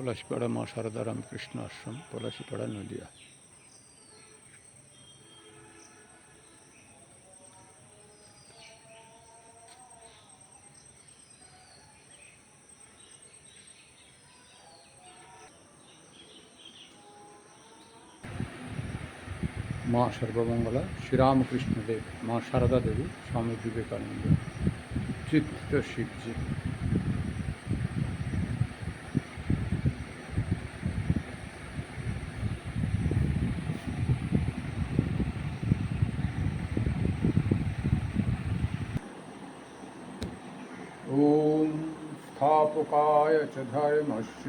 পলাশিপাড়া মা সারদা রামকৃষ্ণ আশ্রম, পলাশিপাড়া, নদিয়া। মা সর্বমঙ্গলা শ্রীরামকৃষ্ণদেব, মা সারদা দেবী, স্বামী বিবেকানন্দ, চিত্ত শিবজি। ওম স্থাপকায় চ ধর্মস্য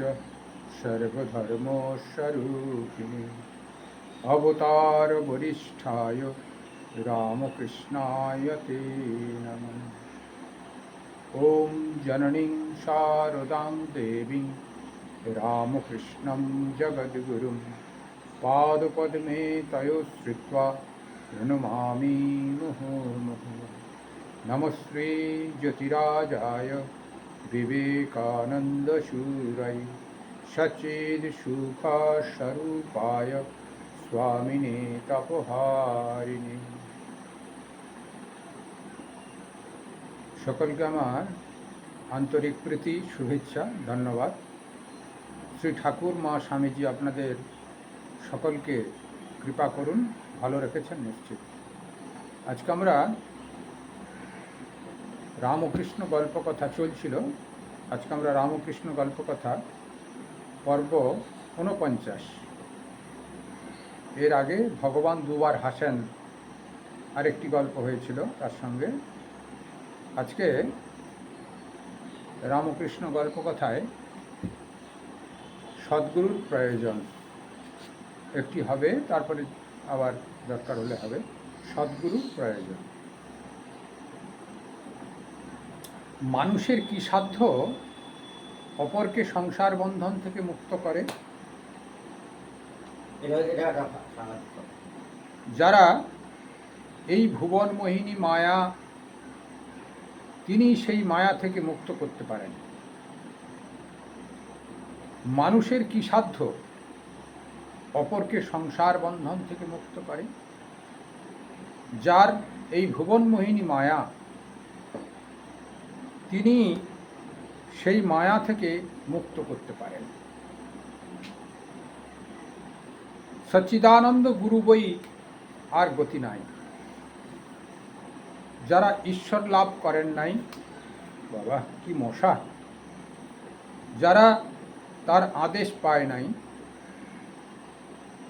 সর্বধর্মস্বরূপিণে অবতার বরিষ্ঠায় রামকৃষ্ণায় তে নমঃ। ওম জননীং শারদাং দেবীং রামকৃষ্ণং জগদ্গুরুং পাদপদ্মে তয়ো শ্রিত্বা প্রণমামি মুহুর্মুহুঃ। নমস্তে জ্যোতিরাজায় বিবেকানন্দশূরায় সচ্চিদসুখস্বরূপায় স্বামিনে তপহারিণে। সকলকে আমার আন্তরিক প্রীতি, শুভেচ্ছা, ধন্যবাদ। শ্রী ঠাকুর মা স্বামীজি আপনাদের সকলকে কৃপা করুন, ভালো রেখেছেন নিশ্চিত। আজকে আমরা রামকৃষ্ণ গল্পকথা চলছিল। আজকে আমরা রামকৃষ্ণ গল্পকথা পর্ব 49। এর আগে ভগবান দুবার হাসেন আরেকটি গল্প হয়েছিল তার সঙ্গে। আজকে রামকৃষ্ণ গল্পকথায় সদ্গুরুর প্রয়োজন একটি হবে, তারপরে আবার দরকার হলে হবে। সদ্গুরুর প্রয়োজন। মানুষের কি সাধ্য অপরকে সংসার বন্ধন থেকে মুক্ত করে? যারা এই ভুবন মোহিনী মায়া, তিনি সেই মায়া থেকে মুক্ত করতে পারেন। মানুষের কি সাধ্য অপরকে সংসার বন্ধন থেকে মুক্ত করে? যার এই ভুবন মোহিনী মায়া, তিনি সেই মায়া থেকে মুক্ত করতে পারেন। সচ্চিদানন্দ গুরু বই আর গতি নাই। যারা ঈশ্বর লাভ করেন নাই, বাবা কি মশা, যারা তার আদেশ পায় নাই,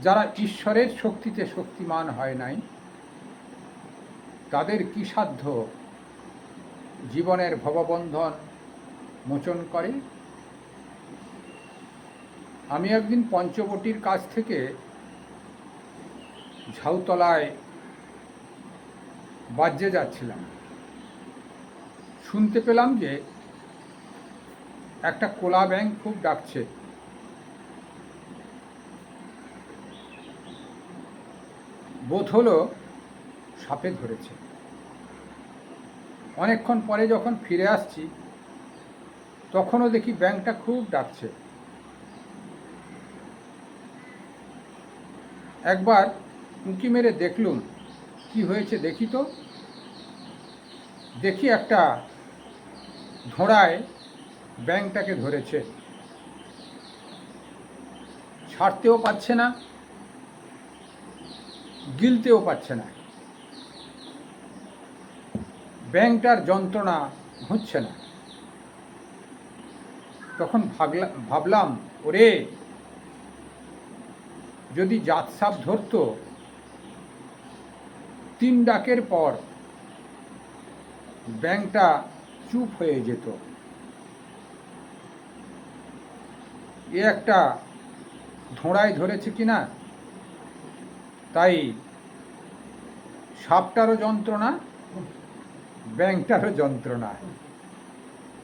যারা ঈশ্বরের শক্তিতে শক্তিমান হয় নাই, তাদের কি সাধ্য জীবনের ভববন্ধন মোচন করে? আমি একদিন পঞ্চবটির কাছ থেকে ঝাউতলায় বাজ্যে যাচ্ছিলাম। শুনতে পেলাম যে একটা কোলা ব্যাঙ খুব ডাকছে। বোধ হলো সাপে ধরেছে। অনেকক্ষণ পরে যখন ফিরে আসছি, তখনও দেখি ব্যাঙটা খুব ডাকছে। একবার উঁকি মেরে দেখলুম কি হয়েছে দেখি তো। দেখি একটা ধোঁড়ায় ব্যাঙটাকে ধরেছে, ছাড়তেও পারছে না, গিলতেও পারছে না। ব্যাঙটার যন্ত্রণা হচ্ছে না। তখন ভাবলাম, ওরে, যদি জাতসাপ ধরত, 3 ডাকের পর ব্যাঙটা চুপ হয়ে যেত। এ একটা ধোঁড়ায় ধরেছে কিনা, তাই সাপটারও যন্ত্রণা, ব্যাঙটারও যন্ত্রণা।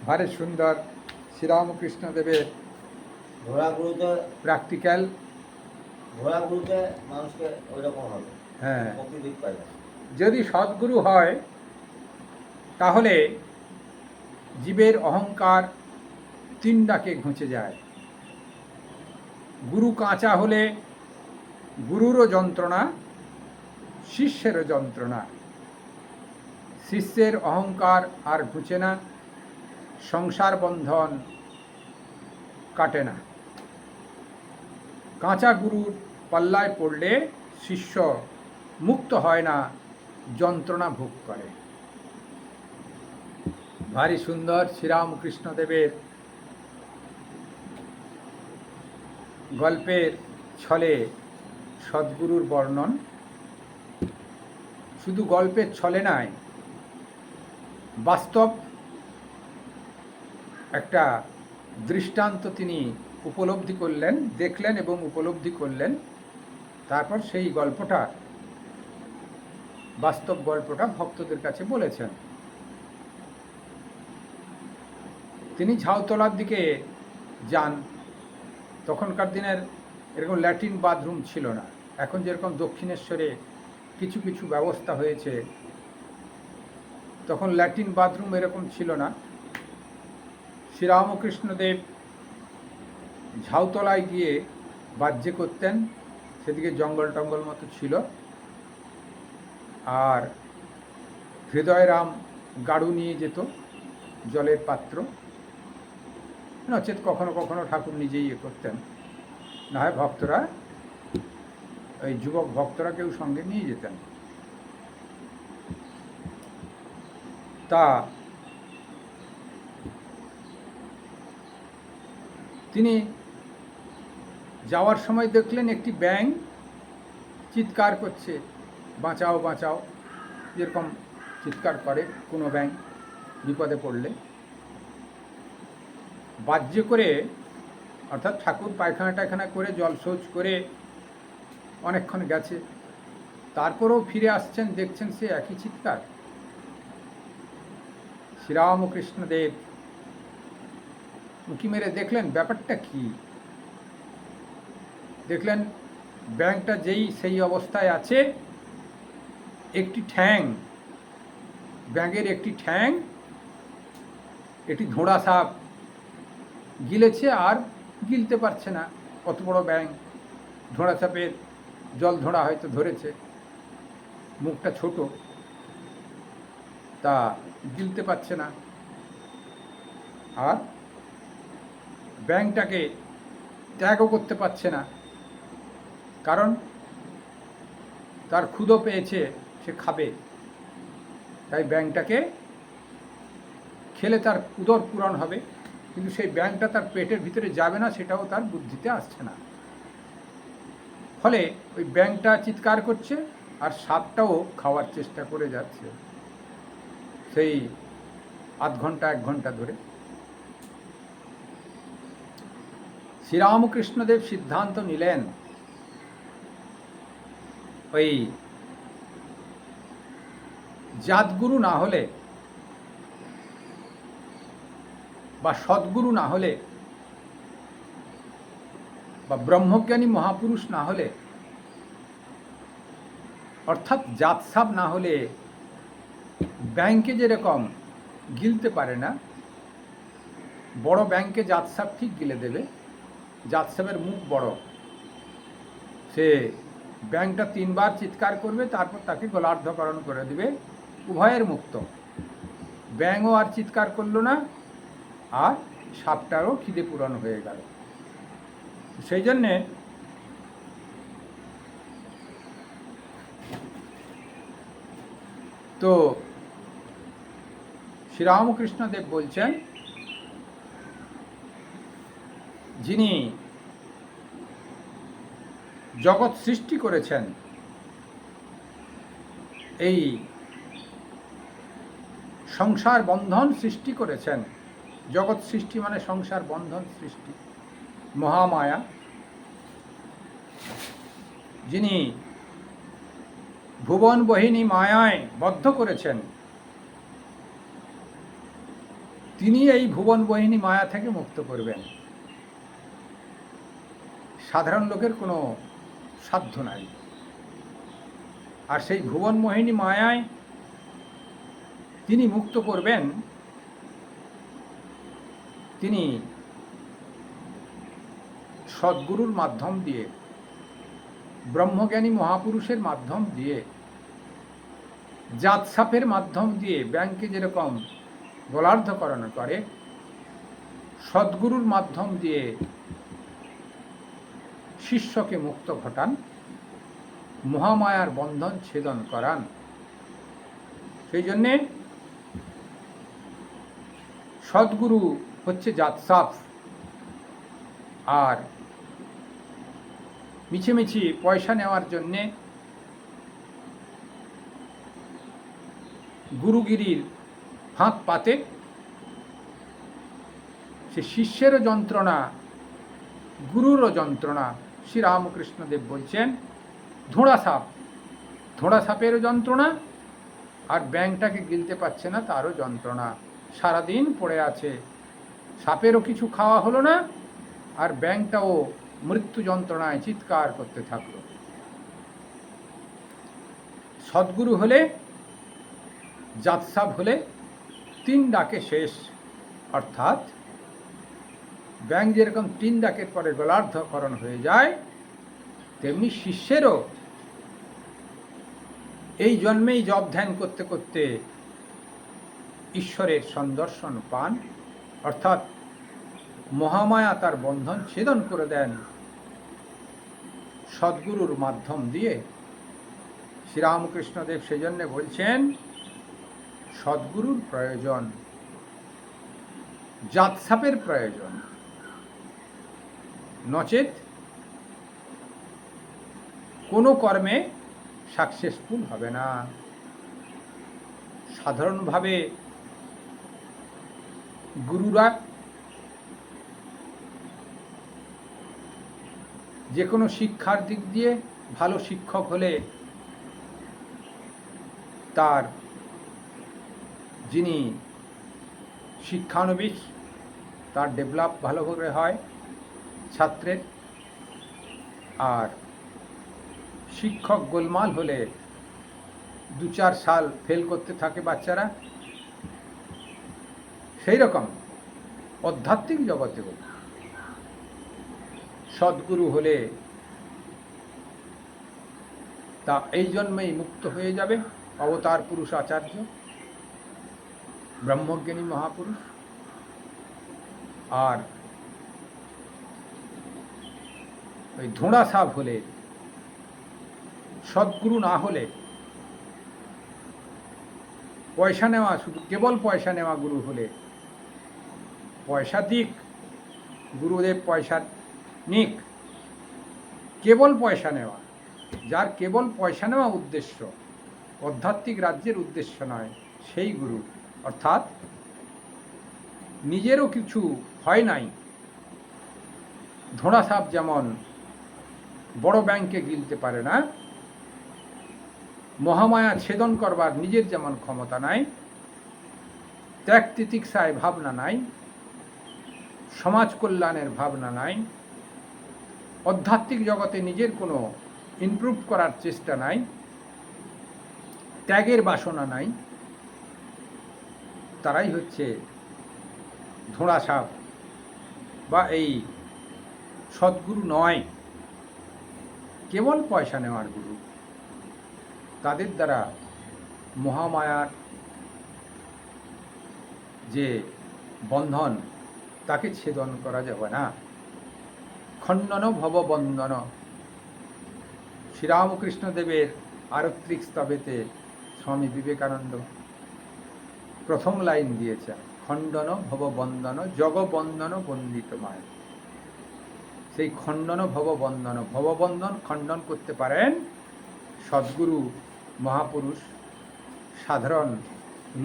ভারে সুন্দর শ্রীরামকৃষ্ণদেবের প্র্যাকটিক্যাল। মানুষকে ওইরকম হবে। হ্যাঁ, যদি সদ্গুরু হয় তাহলে জীবের অহংকার 3 ডাকে ঘুচে যায়। গুরু কাঁচা হলে গুরুরও যন্ত্রণা, শিষ্যেরও যন্ত্রণা। শিষ্যের অহংকার আর ঘুচে না, সংসার বন্ধন কাটে না। কাঁচা গুরুর পাল্লায় পড়লে শিষ্য মুক্ত হয় না, যন্ত্রণা ভোগ করে। ভারী সুন্দর শ্রীরামকৃষ্ণদেবের গল্পের ছলে সদ্গুরুর বর্ণন। শুধু গল্পের ছলে নয়, বাস্তব একটা দৃষ্টান্ত তিনি উপলব্ধি করলেন, দেখলেন এবং উপলব্ধি করলেন। তারপর সেই গল্পটা, বাস্তব গল্পটা ভক্তদের কাছে বলেছেন। তিনি ঝাউতলার দিকে যান। তখনকার দিনের এরকম ল্যাট্রিন বাথরুম ছিল না। এখন যেরকম দক্ষিণেশ্বরে কিছু কিছু ব্যবস্থা হয়েছে, তখন ল্যাট্রিন বাথরুম এরকম ছিল না। শ্রীরামকৃষ্ণদেব ঝাউতলায় গিয়ে বাহ্য করতেন। সেদিকে জঙ্গল টঙ্গল মতো ছিল। আর হৃদয়রাম গাড়ু নিয়ে যেত জলের পাত্র, নচেত কখনো কখনো ঠাকুর নিজেই করতেন, না হয় ভক্তরা, ওই যুবক ভক্তরা কেউ সঙ্গে নিয়ে যেতেন। তা তিনি যাওয়ার সময় দেখলেন একটি ব্যাঙ চিৎকার করছে, বাঁচাও বাঁচাও, যেরকম চিৎকার করে কোনো ব্যাঙ বিপদে পড়লে। বাহ্য করে, অর্থাৎ ঠাকুর পায়খানা টায়খানা করে জল শৌচ করে অনেকক্ষণ গেছে, তারপরেও ফিরে আসছেন, দেখছেন সে একই চিৎকার। শ্রীরামকৃষ্ণদেব উঁকি মেরে দেখলেন ব্যাপারটা কি। দেখলেন ব্যাঙটা যেই সেই অবস্থায় আছে, একটি ঠ্যাং, ব্যাঙের একটি ঠ্যাং একটি ধোঁড়া সাপ গিলেছে, আর গিলতে পারছে না। কত বড় ব্যাঙ, ধোঁড়া সাপের জল ধোঁড়া হয়তো ধরেছে, মুখটা ছোট, তা গিলতে পারছে না। আর ব্যাঙটাকে ত্যাগও করতে পারছে না, কারণ তার ক্ষুধা পেয়েছে, সে খাবে। তাই ব্যাঙটাকে খেলে তার উদর পূরণ হবে, কিন্তু সেই ব্যাঙটা তার পেটের ভিতরে যাবে না, সেটাও তার বুদ্ধিতে আসছে না। ফলে ওই ব্যাঙটা চিৎকার করছে, আর সাপটাও খাওয়ার চেষ্টা করে যাচ্ছে সেই আধ ঘন্টা 1 ঘন্টা ধরে। শ্রীরামকৃষ্ণদেব সিদ্ধান্ত নিলেন, ওই জাতগুরু না হলে বা সদ্গুরু না হলে বা ব্রহ্মজ্ঞানী মহাপুরুষ না হলে, অর্থাৎ জাতসাপ না হলে, ব্যাঙকে যেরকম গিলতে পারে না, বড় ব্যাঙকে জাতসাপ ঠিক গিলে দেবে। জাতসাপের মুখ বড়, সে ব্যাঙটা 3 বার চিৎকার করবে, তারপর তাকে গলার্ধকরণ করে দেবে, উভয়ের মুক্ত। ব্যাঙও আর চিৎকার করলো না, আর সাপটারও খিদে পূরণ হয়ে গেল। সেই জন্যে তো শ্রীরামকৃষ্ণদেব বলছেন, যিনি জগৎ সৃষ্টি করেছেন, এই সংসার বন্ধন সৃষ্টি করেছেন। জগৎ সৃষ্টি মানে সংসার বন্ধন সৃষ্টি, মহামায়া। যিনি ভুবন বহিনী মায়ায় বদ্ধ করেছেন, তিনি এই ভুবন বহিনী মায়া থেকে মুক্ত করবেন। সাধারণ লোকের কোনো সাধ্য নাই। আর সেই ভুবন মোহিনী মায়ায় তিনি মুক্ত করবেন, তিনি সদ্গুরুর মাধ্যম দিয়ে, ব্রহ্মজ্ঞানী মহাপুরুষের মাধ্যম দিয়ে, জাতসাপের মাধ্যম দিয়ে ব্যাংকে যেরকম গোলার্ধকরণ করে, সদ্গুরুর মাধ্যম দিয়ে শিষ্যকে মুক্ত ঘটান, মহামায়ার বন্ধন ছেদন করান। সেই জন্যে সদ্গুরু হচ্ছে জাতসাপ। আর মিছিমিছি পয়সা নেওয়ার জন্যে গুরুগিরির ফাঁক পাতে সে শিষ্যেরও যন্ত্রণা, গুরুরও যন্ত্রণা। শ্রীরামকৃষ্ণদেব বলছেন ধোঁড়া সাপেরও যন্ত্রণা, আর ব্যাঙটাকে গিলতে পারছে না তারও যন্ত্রণা। সারাদিন পড়ে আছে, সাপেরও কিছু খাওয়া হলো না, আর ব্যাঙটাও মৃত্যু যন্ত্রণায় চিৎকার করতে থাকলো। সদ্গুরু হলে, জাতসাপ হলে 3 ডাকে শেষ। অর্থাৎ ব্যাঙ যেরকম 3 ডাকের পরে গোলার্ধকরণ হয়ে যায়, তেমনি শিষ্যেরও এই জন্মেই জপ ধ্যান করতে করতে ঈশ্বরের সন্দর্শন পান। অর্থাৎ মহামায়া তার বন্ধন ছেদন করে দেন সদ্গুরুর মাধ্যম দিয়ে। শ্রীরামকৃষ্ণদেব সেজন্য বলছেন সদ্গুরুর প্রয়োজন, জাতসাপের প্রয়োজন, নচেত কোনো কর্মে সাকসেসফুল হবে না। সাধারণভাবে গুরুরা যে কোনো শিক্ষার দিক দিয়ে ভালো শিক্ষক হলে তার যিনি শিক্ষানবিশ তার ডেভেলপ ভালোভাবে হয় ছাত্রের। আর শিক্ষক গোলমাল হলে 2-4 সাল ফেল করতে থাকে বাচ্চারা। সেই রকম আধ্যাত্মিক জগতেও সদ্গুরু হলে তা এই জন্মেই মুক্ত হয়ে যাবে। অবতার পুরুষ আচার্য, ব্রহ্মজ্ঞানী মহাপুরুষ। আর ওই ধোঁড়া সাপ হলে, সদ্গুরু না হলে, পয়সা নেওয়া, শুধু কেবল পয়সা নেওয়া গুরু হলে, পয়সা দিক গুরুদেব, পয়সা নিক, কেবল পয়সা নেওয়া, যার কেবল পয়সা নেওয়া উদ্দেশ্য, আধ্যাত্মিক রাজ্যের উদ্দেশ্য নয়, সেই গুরু। অর্থাৎ নিজেরও কিছু হয় নাই। ধোঁড়া সাপ যেমন বড় ব্যাঙকে গিলতে পারে না, মহামায়া ছেদন করবার নিজের যেমন ক্ষমতা নাই, ত্যাগ তিতিক্ষায় ভাবনা নাই, সমাজ কল্যাণের ভাবনা নাই, আধ্যাত্মিক জগতে নিজের কোনো ইমপ্রুভ করার চেষ্টা নাই, ত্যাগের বাসনা নাই, তারাই হচ্ছে ধোঁড়া সাপ বা এই সদ্গুরু নয়, কেবল পয়সা নেওয়ার গুরু। তাদের দ্বারা মহামায়ার যে বন্ধন তাকে ছেদন করা যাবে না। খণ্ডন ভববন্ধন, শ্রীরামকৃষ্ণদেবের আরত্রিক স্তবেতে স্বামী বিবেকানন্দ প্রথম লাইন দিয়েছে, খণ্ডন ভববন্ধন জগবন্ধন বন্দিত মায়। সেই খণ্ডন ভববন্ধন, ভববন্ধন খণ্ডন করতে পারেন সদ্গুরু মহাপুরুষ। সাধারণ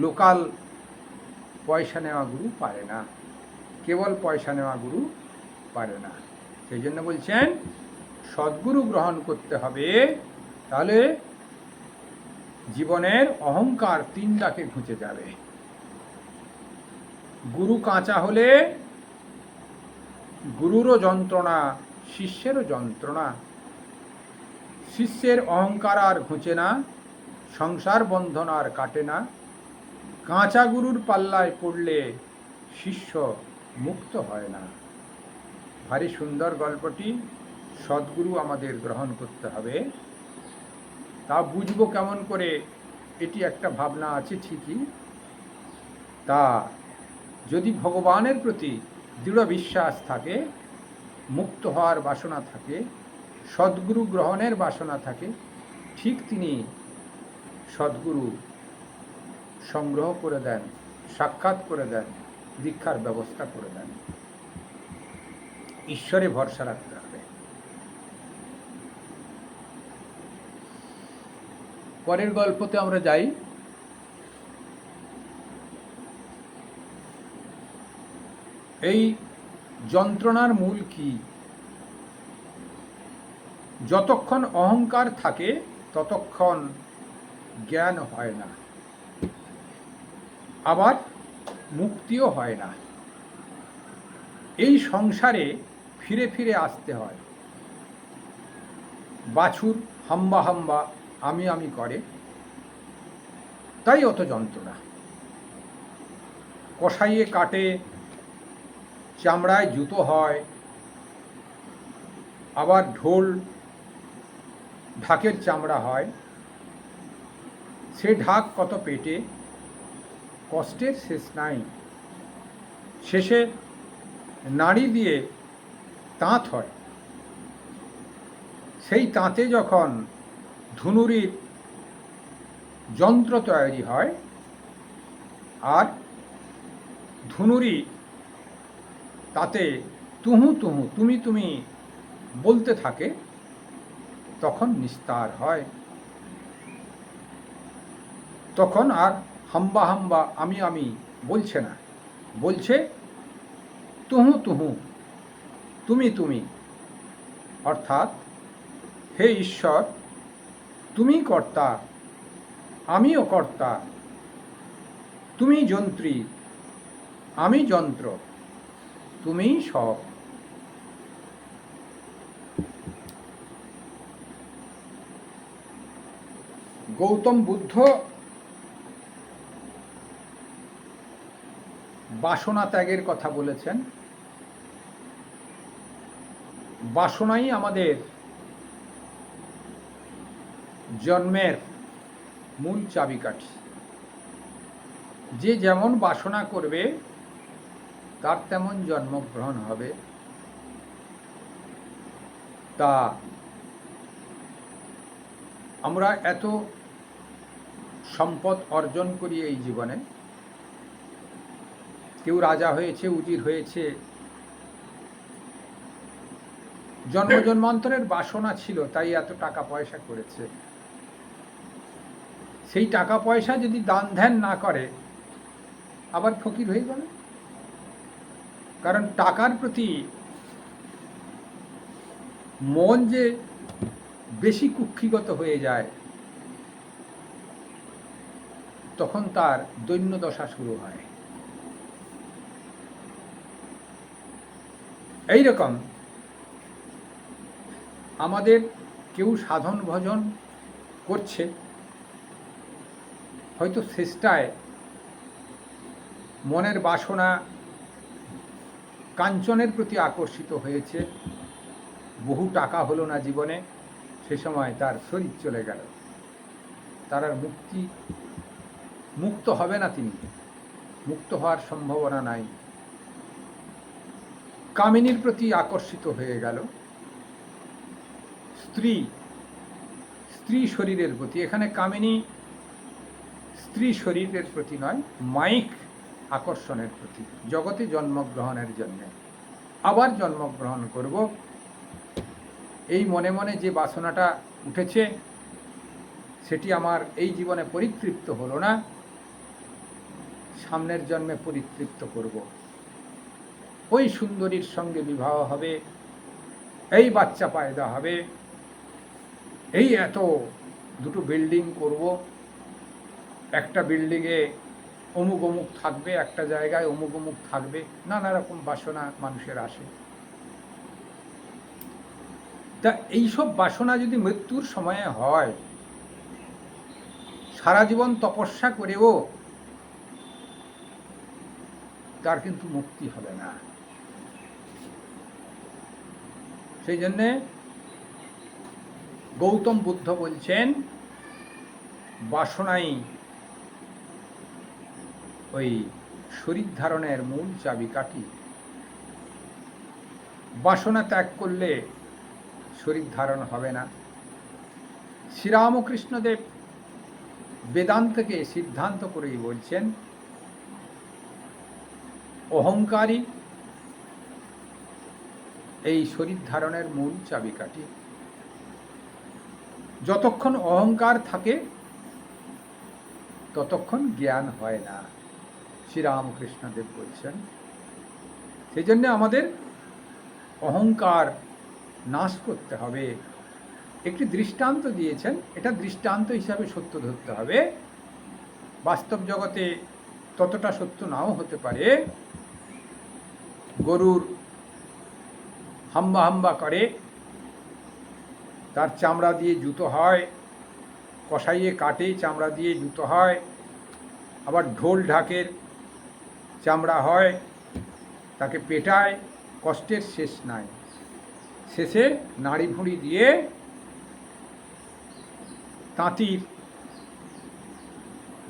লোকাল পয়সা নেওয়া গুরু পারে না, কেবল পয়সা নেওয়া গুরু পারে না। সেই জন্য বলছেন সদ্গুরু গ্রহণ করতে হবে, তাহলে জীবনের অহংকার 3 ডাকে ঘুচে যাবে। গুরু কাঁচা হলে গুরুরও যন্ত্রণা, শিষ্যেরও যন্ত্রণা। শিষ্যের অহংকার আর ঘুচে না, সংসার বন্ধন আর কাটে না। কাঁচা গুরুর পাল্লায় পড়লে শিষ্য মুক্ত হয় না। ভারী সুন্দর গল্পটি। সদ্গুরু আমাদের গ্রহণ করতে হবে। তা বুঝবো কেমন করে, এটি একটা ভাবনা আছে ঠিকই। তা যদি ভগবানের প্রতি দৃঢ় বিশ্বাস থাকে, মুক্ত হওয়ার বাসনা থাকে, সদ্গুরু গ্রহণের বাসনা থাকে, ঠিক তিনি সদ্গুরু সংগ্রহ করে দেন, সাক্ষাৎ করে দেন, দীক্ষার ব্যবস্থা করে দেন। ঈশ্বরে ভরসা রাখতে হবে। পরের গল্পতে আমরা যাই। এই যন্ত্রণার মূল কি? যতক্ষণ অহংকার থাকে ততক্ষণ জ্ঞান হয় না, আবার মুক্তিও হয় না। এই সংসারে ফিরে ফিরে আসতে হয়। বাছুর হাম্বা হাম্বা আমি আমি করে, তাই অত যন্ত্রণা। কষাইয়ে কাটে, চামড়ায় জুতো হয়, আবার ঢোল ঢাকের চামড়া হয়। সে ঢাক কত পেটে, কষ্টের শেষ নাই। শেষে নাড়ি দিয়ে তাঁত হয়। সেই তাঁতে যখন ধুনুরির যন্ত্র তৈরি হয় আর ধুনুরি তাতে তুহু তুহু তুমি তুমি বলতে থাকে, তখন নিস্তার হয়। তখন আর হাম্বা হাম্বা আমি আমি বলছে না, বলছে তুহু তুহু তুমি তুমি। অর্থাৎ হে ঈশ্বর, তুমি কর্তা, আমিও কর্তা, তুমি যন্ত্রী, আমি যন্ত্র, তুমিই সব। গৌতম বুদ্ধ বাসনা ত্যাগের কথা বলেছেন। বাসনাই আমাদের জন্মের মূল চাবিকাঠি। যে যেমন বাসনা করবে তার তেমন জন্মগ্রহণ হবে। তা আমরা এত সম্পদ অর্জন করি এই জীবনে। কেউ রাজা হয়েছে, উজির হয়েছে, জন্ম জন্মান্তরের বাসনা ছিল তাই এত টাকা পয়সা করেছে। সেই টাকা পয়সা যদি দান ধ্যান না করে আবার ফকির হয়ে গেল। কারণ টাকার প্রতি মন যে বেশি কুক্ষিগত হয়ে যায়, তখন তার দৈন্যদশা শুরু হয়। এইরকম আমাদের কেউ সাধন ভজন করছে, হয়তো শেষটায় মনের বাসনা কাঞ্চনের প্রতি আকর্ষিত হয়েছে, বহু টাকা হলো না জীবনে, সে সময় তার শরীর চলে গেল, তার আর মুক্ত হবে না, তিনি মুক্ত হওয়ার সম্ভাবনা নাই। কামিনীর প্রতি আকর্ষিত হয়ে গেল, স্ত্রী শরীরের প্রতি। এখানে কামিনী স্ত্রী শরীরের প্রতি নয়, মাইক আকর্ষণের প্রতি। জগতে জন্মগ্রহণের জন্য আবার জন্মগ্রহণ করব, এই মনে মনে যে বাসনাটা উঠেছে সেটি আমার এই জীবনে পরিতৃপ্ত হলো না, সামনের জন্মে পরিতৃপ্ত করব। ওই সুন্দরীর সঙ্গে বিবাহ হবে, এই বাচ্চা পয়দা হবে, এই এত দুটো বিল্ডিং করব, একটা বিল্ডিংয়ে অমুক অমুক থাকবে, একটা জায়গায় অমুক অমুক থাকবে। নানা রকম বাসনা মানুষের আসে। তা এইসব বাসনা যদি মৃত্যুর সময়ে হয়, সারা জীবন তপস্যা করেও তার কিন্তু মুক্তি হবে না। সেই জন্যে গৌতম বুদ্ধ বলছেন বাসনাই ওই শরীর ধারণের মূল চাবিকাঠি। বাসনা ত্যাগ করলে শরীর ধারণ হবে না। শ্রীরামকৃষ্ণদেব বেদান্তকে সিদ্ধান্ত করেই বলছেন অহংকারই এই শরীর ধারণের মূল চাবিকাঠি। যতক্ষণ অহংকার থাকে ততক্ষণ জ্ঞান হয় না, শ্রীরামকৃষ্ণদেব বলছেন। সেই জন্য আমাদের অহংকার নাশ করতে হবে। একটি দৃষ্টান্ত দিয়েছেন, এটা দৃষ্টান্ত হিসাবে সত্য ধরতে হবে, বাস্তব জগতে ততটা সত্য নাও হতে পারে। গরুর হাম্বা হাম্বা করে, তার চামড়া দিয়ে জুতো হয়, কষাইয়ে কাটে চামড়া দিয়ে জুতো হয়, আবার ঢোল ঢাকের চামড়া হয়, তাকে পেটায়, কষ্টের শেষ নাই। শেষে নাড়ি ভুঁড়ি দিয়ে তাঁতির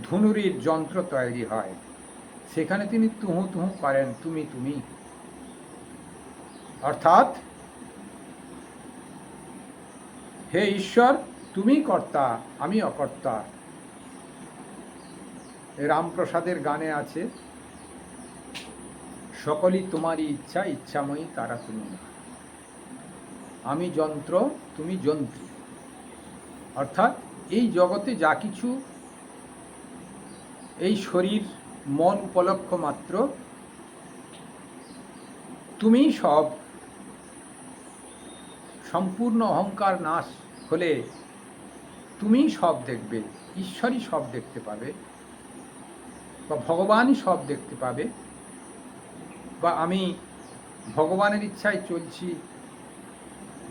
ধুনুরির যন্ত্র তৈরি হয়, সেখানে তিনি তুহু তুহু করেন, তুমি তুমি। অর্থাৎ হে ঈশ্বর, তুমি কর্তা, আমি অকর্তা। রামপ্রসাদের গানে আছে, সকলই তোমারই ইচ্ছা, ইচ্ছাময়ী তারা তুমি। আমি যন্ত্র, তুমি যন্ত্রী। অর্থাৎ এই জগতে যা কিছু, এই শরীর মন উপলক্ষ মাত্র, তুমি সব। সম্পূর্ণ অহংকার নাশ হলে তুমি সব দেখবে, ঈশ্বরই সব দেখতে পাবে, বা ভগবানই সব দেখতে পাবে, বা আমি ভগবানের ইচ্ছায় চলছি,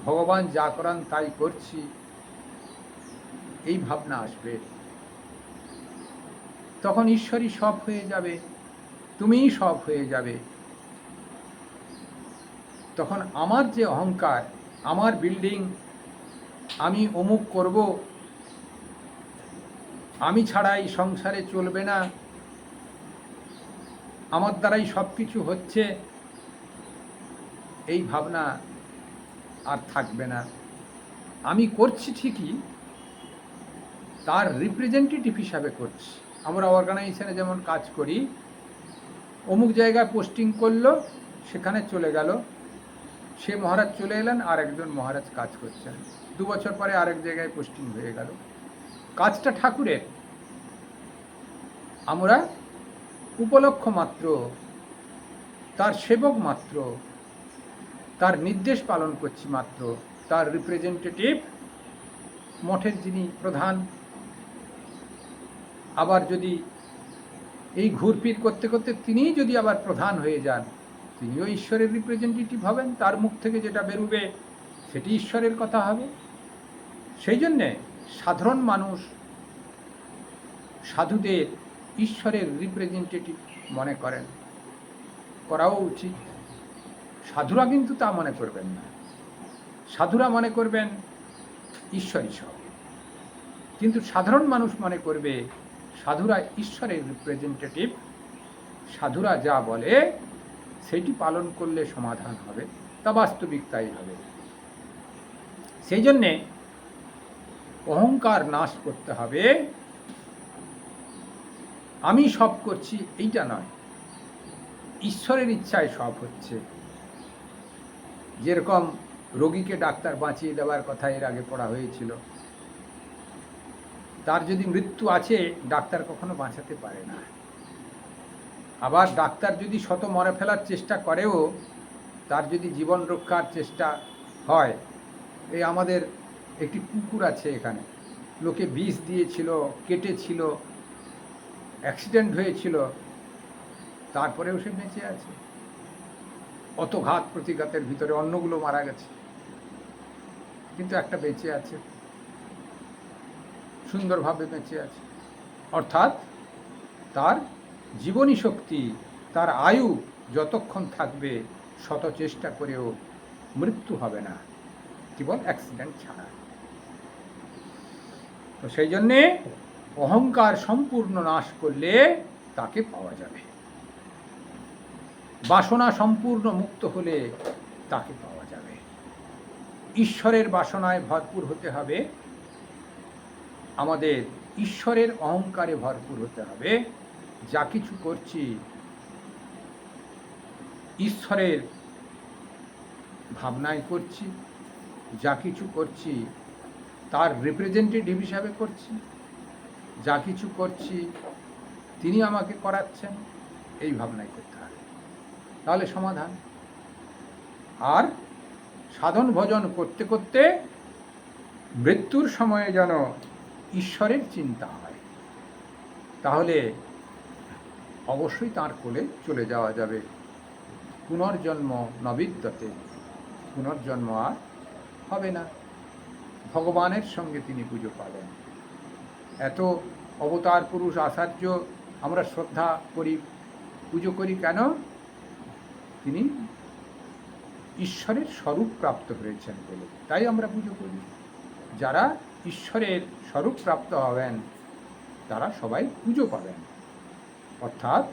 ভগবান যা করান তাই করছি, এই ভাবনা আসবে। তখন ঈশ্বরই সব হয়ে যাবে, তুমিই সব হয়ে যাবে। তখন আমার যে অহংকার, আমার বিল্ডিং, আমি অমুক করব, আমি ছাড়া এই সংসারে চলবে না, আমার দ্বারাই সব কিছু হচ্ছে, এই ভাবনা আর থাকবে না। আমি করছি ঠিকই, তার রিপ্রেজেন্টেটিভ হিসাবে করছি। আমরা অর্গানাইজেশনে যেমন কাজ করি, অমুক জায়গায় পোস্টিং করলো, সেখানে চলে গেল, সে মহারাজ চলে এলেন, আর একজন মহারাজ কাজ করছেন, 2 বছর পরে আরেক জায়গায় পোস্টিং হয়ে গেল। কাজটা ঠাকুরের, আমরা উপলক্ষ মাত্র, তার সেবক মাত্র, তার নির্দেশ পালন করছি মাত্র। তার রিপ্রেজেন্টেটিভ মঠের যিনি প্রধান, আবার যদি এই ঘুরপির করতে করতে তিনিই যদি আবার প্রধান হয়ে যান, তিনিও ঈশ্বরের রিপ্রেজেন্টেটিভ হবেন, তার মুখ থেকে যেটা বেরোবে সেটি ঈশ্বরের কথা হবে। সেই জন্যে সাধারণ মানুষ সাধুদের ঈশ্বরের রিপ্রেজেন্টেটিভ মনে করেন, করাও উচিত। সাধুরা কিন্তু তা মনে করবেন না, সাধুরা মনে করবেন ঈশ্বরই সব। কিন্তু সাধারণ মানুষ মনে করবে সাধুরা ঈশ্বরের রিপ্রেজেন্টেটিভ, সাধুরা যা বলে সেটি পালন করলে সমাধান হবে, তা বাস্তবিক তাই হবে। সেই জন্যে অহংকার নাশ করতে হবে। আমি সব করছি এইটা নয়, ঈশ্বরের ইচ্ছায় সব হচ্ছে। যেরকম রোগীকে ডাক্তার বাঁচিয়ে দেওয়ার কথা এর আগে পড়া হয়েছিল, তার যদি মৃত্যু আছে, ডাক্তার কখনো বাঁচাতে পারে না। আবার ডাক্তার যদি শত মরে ফেলার চেষ্টা করেও, তার যদি জীবন রক্ষার চেষ্টা হয়, এই আমাদের একটি কুকুর আছে এখানে, লোকে বিষ দিয়েছিল, কেটেছিল, অ্যাক্সিডেন্ট হয়েছিল, তারপরেও সে বেঁচে আছে। অত ঘাত প্রতিঘাতের ভিতরে অন্যগুলো মারা গেছে, কিন্তু একটা বেঁচে আছে, সুন্দরভাবে বেঁচে আছে। অর্থাৎ তার জীবনী শক্তি, তার আয়ু যতক্ষণ থাকবে, শত চেষ্টা করেও মৃত্যু হবে না। কেবল অ্যাক্সিডেন্ট ছাড়া। তো সেই জন্যে অহংকার সম্পূর্ণ নাশ করলে তাকে পাওয়া যাবে, বাসনা সম্পূর্ণ মুক্ত হলে তাকে পাওয়া যাবে। ঈশ্বরের বাসনায় ভরপুর হতে হবে, আমাদের ঈশ্বরের অহংকারে ভরপুর হতে হবে। যা কিছু করছি ঈশ্বরের ভাবনায় করছি, যা কিছু করছি তার রিপ্রেজেন্টেটিভ হিসাবে করছি, যা কিছু করছি তিনি আমাকে করাচ্ছেন, এই ভাবনায় করতে হবে, তাহলে সমাধান। আর সাধন ভজন করতে করতে মৃত্যুর সময়ে যেন ঈশ্বরের চিন্তা হয়, তাহলে অবশ্যই তাঁর কোলে চলে যাওয়া যাবে। পুনর্জন্ম নবিদ্যতে, পুনর্জন্ম আর হবে না, ভগবানের সঙ্গে তিনি পুজো পাবেন। এত অবতার পুরুষ আচার্য আমরা শ্রদ্ধা করি, পুজো করি কেন? তিনি ঈশ্বরের স্বরূপ প্রাপ্ত হয়েছেন বলে, তাই আমরা পুজো করি। যারা ঈশ্বরের স্বরূপ প্রাপ্ত হবেন তারা সবাই পুজো পাবেন, অর্থাৎ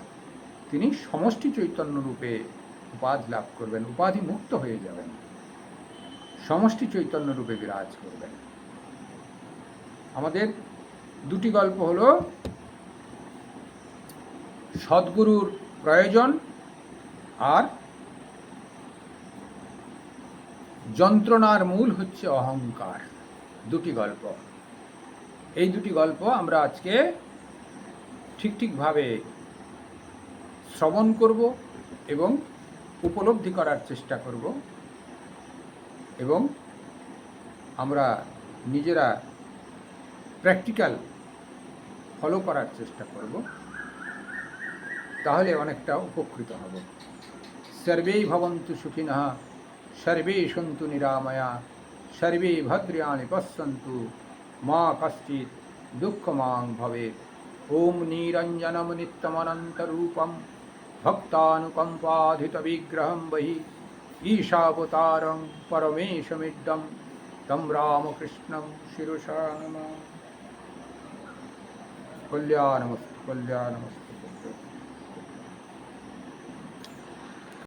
তিনি সমষ্টি চৈতন্য রূপে উপাধি লাভ করবেন, উপাধি মুক্ত হয়ে যাবেন, সমষ্টি চৈতন্য রূপে বিরাজ করবেন। আমাদের দুটি গল্প হলো সদ্গুরুর প্রয়োজন আর যন্ত্রণার মূল হচ্ছে অহংকার, দুটি গল্প। এই দুটি গল্প আমরা আজকে ঠিকভাবে শ্রবণ করব এবং উপলব্ধি করার চেষ্টা করব, এবং আমরা নিজেরা প্র্যাকটিক্যাল ফলো করার চেষ্টা করব, তাহলে অনেকটা উপকৃত হব। সর্বেই ভবন্তু সুখিনঃ, সর্বে সন্তু নিরাময়া, সর্বে ভদ্রাণি পশ্যন্তু, মা কশ্চিৎ দুঃখমাং ভবেৎ। ওম নিরঞ্জনম নিত্যমনন্তরূপম ভক্তানুকম্পাধিত বিগ্রহম বহি ঈশাবতারং পরমেশমিড্ডম তম রামকৃষ্ণম শিরসা নমামি। কল্যাণমস্তু, কল্যাণমস্তু।